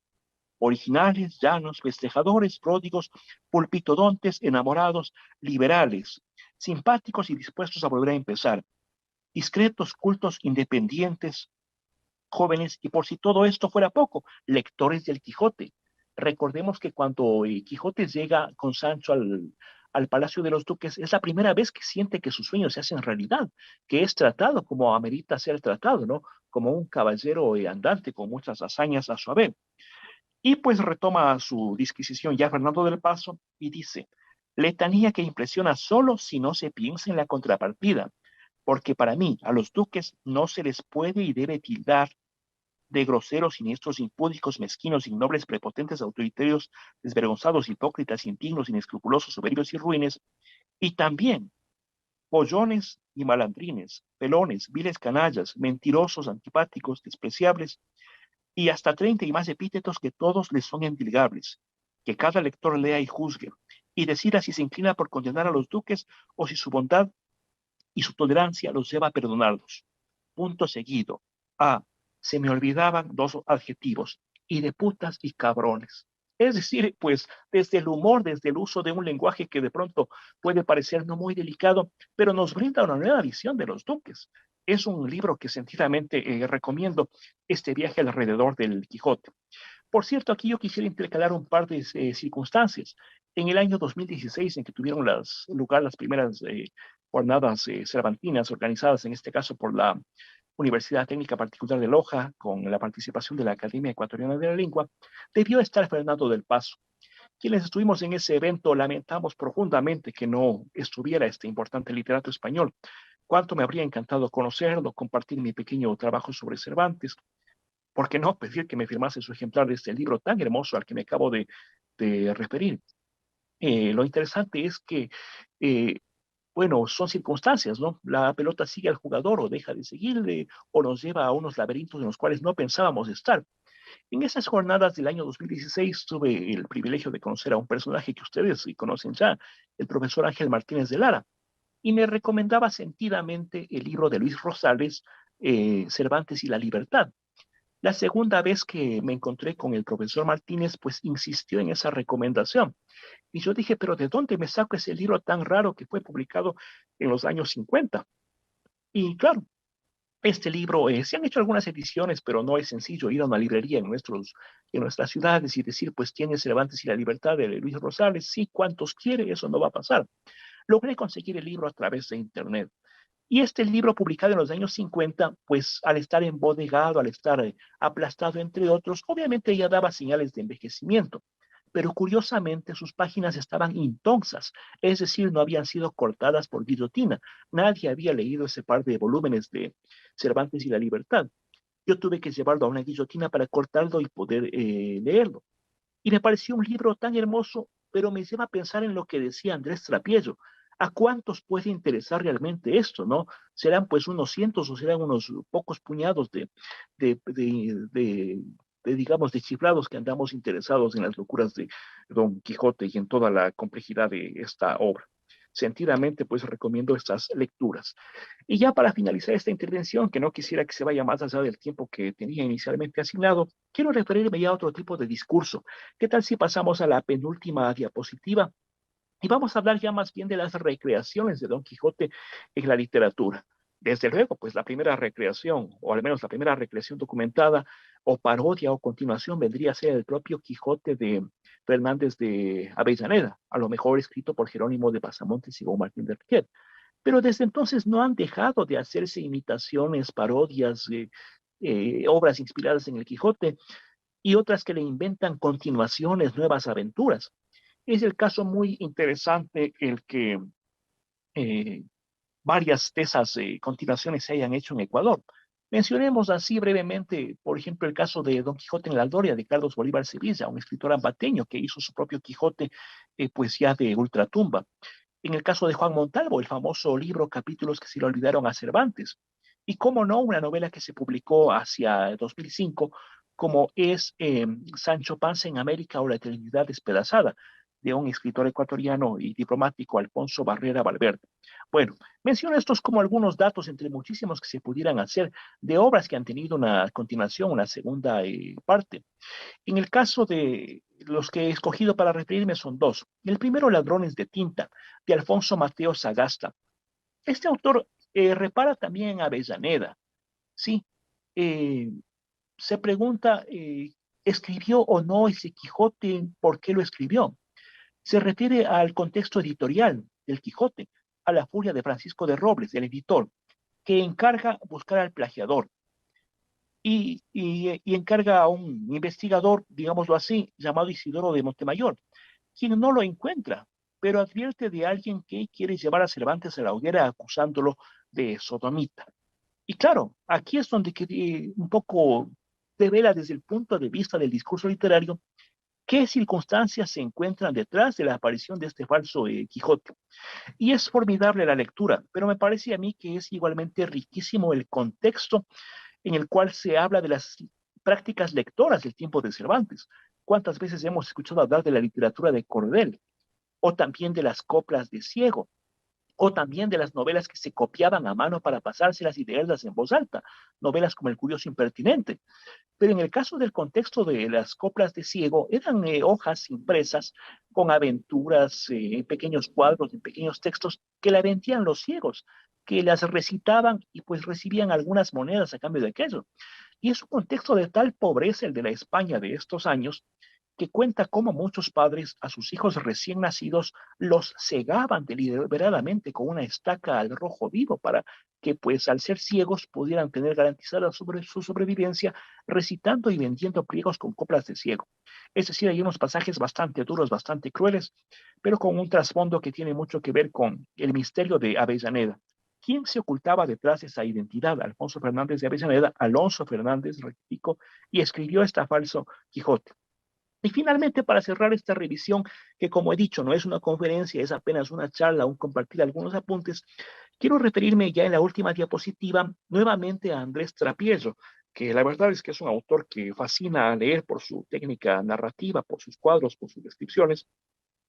originales, llanos, festejadores, pródigos, pulpitodontes, enamorados, liberales, simpáticos y dispuestos a volver a empezar, discretos, cultos, independientes, jóvenes, y por si todo esto fuera poco, lectores del Quijote. Recordemos que cuando Quijote llega con Sancho al Palacio de los Duques, es la primera vez que siente que sus sueños se hacen realidad, que es tratado como amerita ser tratado, ¿no? Como un caballero andante con muchas hazañas a su haber. Y pues retoma su disquisición ya Fernando del Paso y dice, letanía que impresiona solo si no se piensa en la contrapartida, porque para mí a los duques no se les puede y debe tildar de groseros, siniestros, impúdicos, mezquinos, ignobles, prepotentes, autoritarios, desvergonzados, hipócritas, indignos, inescrupulosos, soberbios y ruines, y también pollones y malandrines, pelones, viles canallas, mentirosos, antipáticos, despreciables, y hasta 30 y más epítetos que todos les son endilgables, que cada lector lea y juzgue, y decida si se inclina por condenar a los duques o si su bondad y su tolerancia los lleva a perdonarlos. Punto seguido. A. Se me olvidaban dos adjetivos, y de putas y cabrones. Es decir, pues desde el humor, desde el uso de un lenguaje que de pronto puede parecer no muy delicado, pero nos brinda una nueva visión de los duques. Es un libro que sentidamente recomiendo, este viaje alrededor del Quijote. Por cierto, aquí yo quisiera intercalar un par de circunstancias. En el año 2016, en que tuvieron lugar las primeras jornadas cervantinas organizadas, en este caso por la Universidad Técnica Particular de Loja, con la participación de la Academia Ecuatoriana de la Lengua, debió estar Fernando del Paso. Quienes estuvimos en ese evento lamentamos profundamente que no estuviera este importante literato español. Cuánto me habría encantado conocerlo, compartir mi pequeño trabajo sobre Cervantes. ¿Por qué no pedir que me firmase su ejemplar de este libro tan hermoso al que me acabo de referir? Lo interesante es que, eh, bueno, son circunstancias, ¿no? La pelota sigue al jugador o deja de seguirle o nos lleva a unos laberintos en los cuales no pensábamos estar. En esas jornadas del año 2016 tuve el privilegio de conocer a un personaje que ustedes conocen ya, el profesor Ángel Martínez de Lara, y me recomendaba sentidamente el libro de Luis Rosales, Cervantes y la Libertad. La segunda vez que me encontré con el profesor Martínez, pues insistió en esa recomendación. Y yo dije, pero ¿de dónde me saco ese libro tan raro que fue publicado en los años 50? Y claro, este libro, se han hecho algunas ediciones, pero no es sencillo ir a una librería en nuestras ciudades y decir, pues tiene Cervantes y la Libertad de Luis Rosales. Sí, ¿cuántos quiere? Eso no va a pasar. Logré conseguir el libro a través de Internet. Y este libro publicado en los años 50, pues al estar embodegado, al estar aplastado entre otros, obviamente ya daba señales de envejecimiento. Pero curiosamente sus páginas estaban intonsas, es decir, no habían sido cortadas por guillotina. Nadie había leído ese par de volúmenes de Cervantes y la Libertad. Yo tuve que llevarlo a una guillotina para cortarlo y poder leerlo. Y me pareció un libro tan hermoso, pero me lleva a pensar en lo que decía Andrés Trapiello. ¿A cuántos puede interesar realmente esto, no? ¿Serán pues unos cientos o serán unos pocos puñados de, de, de, digamos, de chiflados que andamos interesados en las locuras de Don Quijote y en toda la complejidad de esta obra? Sentidamente, pues recomiendo estas lecturas. Y ya para finalizar esta intervención, que no quisiera que se vaya más allá del tiempo que tenía inicialmente asignado, quiero referirme ya a otro tipo de discurso. ¿Qué tal si pasamos a la penúltima diapositiva? Y vamos a hablar ya más bien de las recreaciones de Don Quijote en la literatura. Desde luego, pues la primera recreación, o al menos la primera recreación documentada, o parodia o continuación, vendría a ser el propio Quijote de Fernández de Avellaneda, a lo mejor escrito por Jerónimo de Pasamontes y Gómez Martín de Riquet. Pero desde entonces no han dejado de hacerse imitaciones, parodias, obras inspiradas en el Quijote y otras que le inventan continuaciones, nuevas aventuras. Es el caso muy interesante el que eh, varias de esas continuaciones se hayan hecho en Ecuador. Mencionemos así brevemente, por ejemplo, el caso de Don Quijote en la Gloria de Carlos Bolívar Sevilla, un escritor ambateño que hizo su propio Quijote, poesía de ultratumba. En el caso de Juan Montalvo, el famoso libro Capítulos que se le olvidaron a Cervantes. Y cómo no, una novela que se publicó hacia 2005, como es Sancho Panza en América o La Eternidad Despedazada, de un escritor ecuatoriano y diplomático, Alfonso Barrera Valverde. Bueno, menciono estos como algunos datos entre muchísimos que se pudieran hacer de obras que han tenido una continuación, una segunda parte. En el caso de los que he escogido para referirme son dos. El primero, Ladrones de Tinta, de Alfonso Mateo Sagasta. Este autor repara también en Avellaneda, ¿sí? Eh, Se pregunta, ¿escribió o no ese Quijote? ¿Por qué lo escribió? Se refiere al contexto editorial del Quijote, a la furia de Francisco de Robles, el editor, que encarga buscar al plagiador y encarga a un investigador, digámoslo así, llamado Isidoro de Montemayor, quien no lo encuentra, pero advierte de alguien que quiere llevar a Cervantes a la hoguera acusándolo de sodomita. Y claro, aquí es donde un poco revela desde el punto de vista del discurso literario qué circunstancias se encuentran detrás de la aparición de este falso Quijote. Y es formidable la lectura, pero me parece a mí que es igualmente riquísimo el contexto en el cual se habla de las prácticas lectoras del tiempo de Cervantes. ¿Cuántas veces hemos escuchado hablar de la literatura de Cordel? O también de las coplas de Ciego, o también de las novelas que se copiaban a mano para pasárselas y leerlas en voz alta, novelas como El Curioso Impertinente. Pero en el caso del contexto de las coplas de Ciego, eran hojas impresas con aventuras en pequeños cuadros, en pequeños textos, que la vendían los ciegos, que las recitaban y pues recibían algunas monedas a cambio de aquello. Y es un contexto de tal pobreza el de la España de estos años que cuenta cómo muchos padres a sus hijos recién nacidos los cegaban deliberadamente con una estaca al rojo vivo para que, pues, al ser ciegos, pudieran tener garantizada su sobrevivencia recitando y vendiendo pliegos con coplas de ciego. Es decir, hay unos pasajes bastante duros, bastante crueles, pero con un trasfondo que tiene mucho que ver con el misterio de Avellaneda. ¿Quién se ocultaba detrás de esa identidad? Alfonso Fernández de Avellaneda, Alonso Fernández, rectifico, y escribió esta falso Quijote. Y finalmente, para cerrar esta revisión, que como he dicho, no es una conferencia, es apenas una charla, un compartir algunos apuntes, quiero referirme ya en la última diapositiva nuevamente a Andrés Trapiello, que la verdad es que es un autor que fascina a leer por su técnica narrativa, por sus cuadros, por sus descripciones,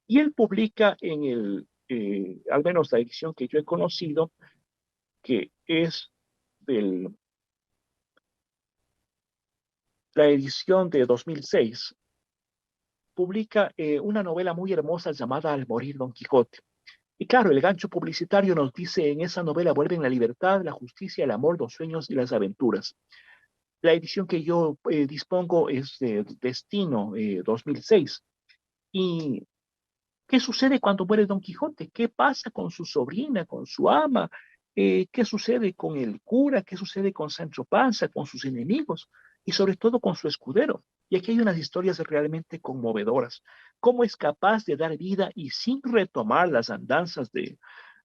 y él publica en al menos la edición que yo he conocido, que es de la edición de 2006, publica una novela muy hermosa llamada Al morir Don Quijote. Y claro, el gancho publicitario nos dice: en esa novela vuelven la libertad, la justicia, el amor, los sueños y las aventuras. La edición que yo dispongo es de Destino 2006. ¿Y qué sucede cuando muere Don Quijote? ¿Qué pasa con su sobrina, con su ama? ¿Qué sucede con el cura? ¿Qué sucede con Sancho Panza, con sus enemigos? Y sobre todo con su escudero. Y aquí hay unas historias realmente conmovedoras. ¿Cómo es capaz de dar vida y sin retomar las andanzas de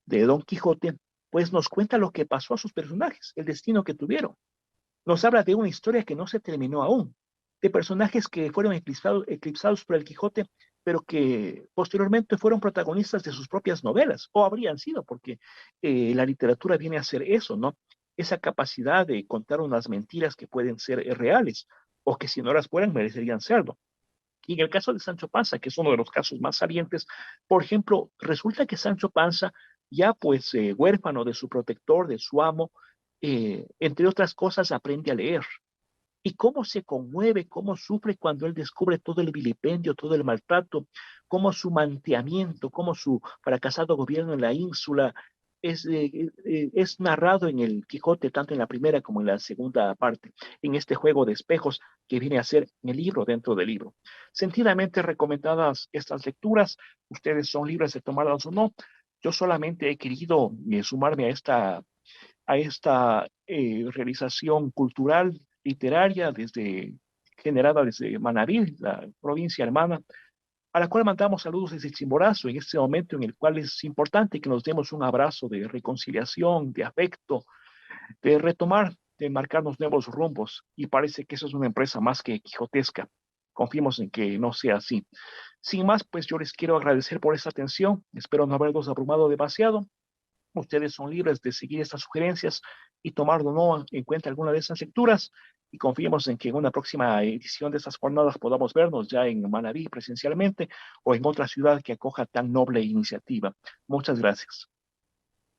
Don Quijote? Pues nos cuenta lo que pasó a sus personajes, el destino que tuvieron. Nos habla de una historia que no se terminó aún, de personajes que fueron eclipsados por el Quijote, pero que posteriormente fueron protagonistas de sus propias novelas, o habrían sido, porque la literatura viene a hacer eso, ¿no? Esa capacidad de contar unas mentiras que pueden ser reales, o que si no las fueran merecerían serlo. Y en el caso de Sancho Panza, que es uno de los casos más salientes, por ejemplo, resulta que Sancho Panza, ya pues huérfano de su protector, de su amo, entre otras cosas, aprende a leer. Y cómo se conmueve, cómo sufre cuando él descubre todo el vilipendio, todo el maltrato, cómo su manteamiento, cómo su fracasado gobierno en la ínsula es narrado en el Quijote, tanto en la primera como en la segunda parte, en este juego de espejos que viene a ser el libro dentro del libro. Sentidamente recomendadas estas lecturas, ustedes son libres de tomarlas o no. Yo solamente he querido sumarme a esta realización cultural, literaria, generada desde Manabí, la provincia hermana, a la cual mandamos saludos desde Chimborazo, en este momento en el cual es importante que nos demos un abrazo de reconciliación, de afecto, de retomar, de marcarnos nuevos rumbos, y parece que eso es una empresa más que quijotesca. Confiemos en que no sea así. Sin más, pues yo les quiero agradecer por esta atención, espero no haberlos abrumado demasiado. Ustedes son libres de seguir estas sugerencias y tomar o no en cuenta alguna de esas lecturas, y confiemos en que en una próxima edición de estas jornadas podamos vernos ya en Manabí presencialmente o en otra ciudad que acoja tan noble iniciativa. Muchas gracias.